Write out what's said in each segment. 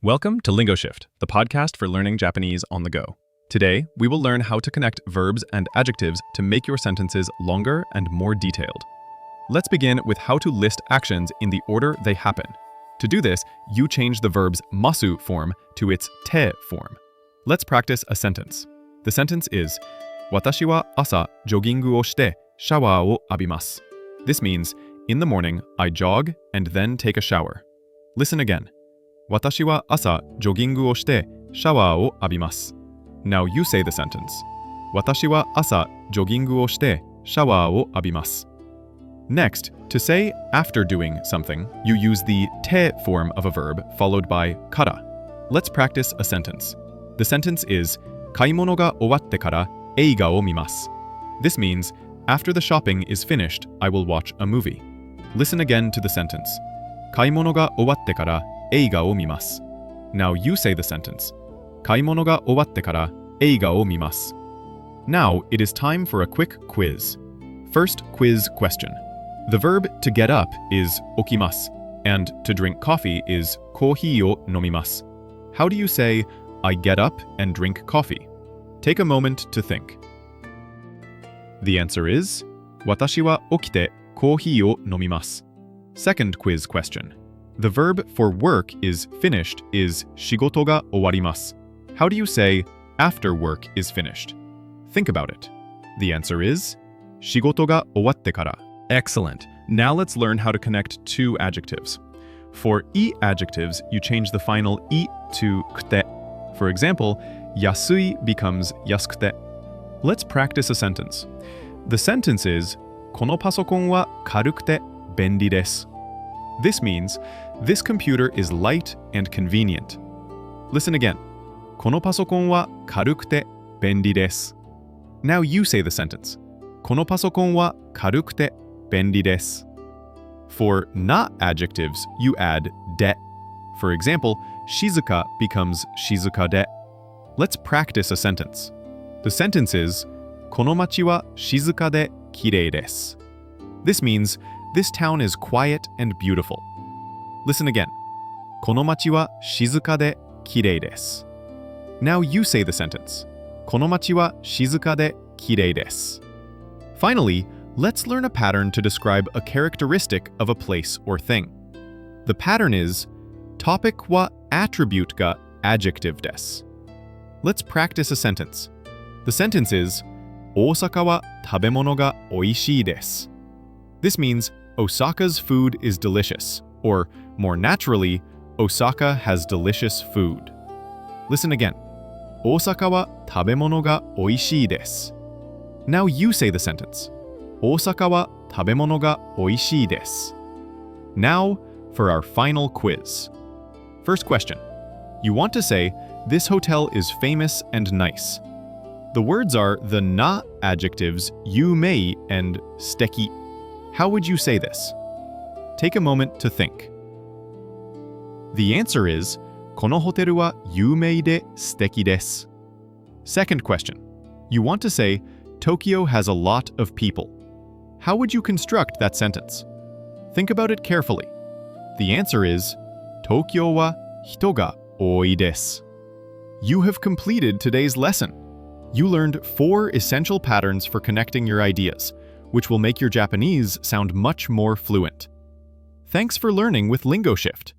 Welcome to LingoShift, the podcast for learning Japanese on the go. Today, we will learn how to connect verbs and adjectives to make your sentences longer and more detailed. Let's begin with how to list actions in the order they happen. To do this, you change the verb's masu form to its te form. Let's practice a sentence. The sentence is, Watashi wa asa joggingu o shite shawa wo abimasu. This means, in the morning, I jog and then take a shower. Listen again. Watashi wa asa joggingu o shite shawa wo abimasu. Now you say the sentence. Watashi wa asa joggingu o shite shawa wo abimasu. Next, to say after doing something, you use the te form of a verb followed by kara. Let's practice a sentence. The sentence is, Kaimono ga owatte kara eiga o mimasu. This means, after the shopping is finished, I will watch a movie. Listen again to the sentence. Kaimono ga owatte kara eiga o mimasu. Now you say the sentence. Kaimono ga owatte kara eiga o mimasu. Now it is time for a quick quiz. First quiz question. The verb to get up is okimasu, and to drink coffee is kohi o nomimasu. How do you say, I get up and drink coffee? Take a moment to think. The answer is, Watashi wa okite kohi o nomimasu. Second quiz question. The verb for work is finished is shigoto ga owarimasu. How do you say, after work is finished? Think about it. The answer is, shigoto ga owatte kara. Excellent. Now let's learn how to connect two adjectives. For i adjectives, you change the final i to kute. For example, yasui becomes yasukute. Let's practice a sentence. The sentence is, Kono pasokon wa karukute benri desu. This means, this computer is light and convenient. Listen again. Kono pasokon wa karukute benri desu. Now you say the sentence. Kono pasokon wa karukute benri desu. For na adjectives, you add de. For example, shizuka becomes shizuka de. Let's practice a sentence. The sentence is, Kono machi wa shizuka de kirei desu. This means, this town is quiet and beautiful. Listen again. Kono machi wa shizuka de kirei desu. Now you say the sentence. Kono machi wa shizuka de kirei desu. Finally, let's learn a pattern to describe a characteristic of a place or thing. The pattern is, topic wa attribute ga adjective desu. Let's practice a sentence. The sentence is, Osaka wa tabemono ga oishii desu. This means, Osaka's food is delicious, or more naturally, Osaka has delicious food. Listen again. Osaka wa tabemono ga oishii desu. Now you say the sentence. Osaka wa tabemono ga oishii desu. Now, for our final quiz. First question. You want to say, this hotel is famous and nice. The words are the na adjectives yumei and steki. How would you say this? Take a moment to think. The answer is, Kono hoteru wa yumei de steki desu. Second question. You want to say, Tokyo has a lot of people. How would you construct that sentence? Think about it carefully. The answer is, Tokyo wa hito ga oii desu. You have completed today's lesson. You learned 4 essential patterns for connecting your ideas, which will make your Japanese sound much more fluent. Thanks for learning with LingoShift.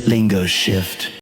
LingoShift.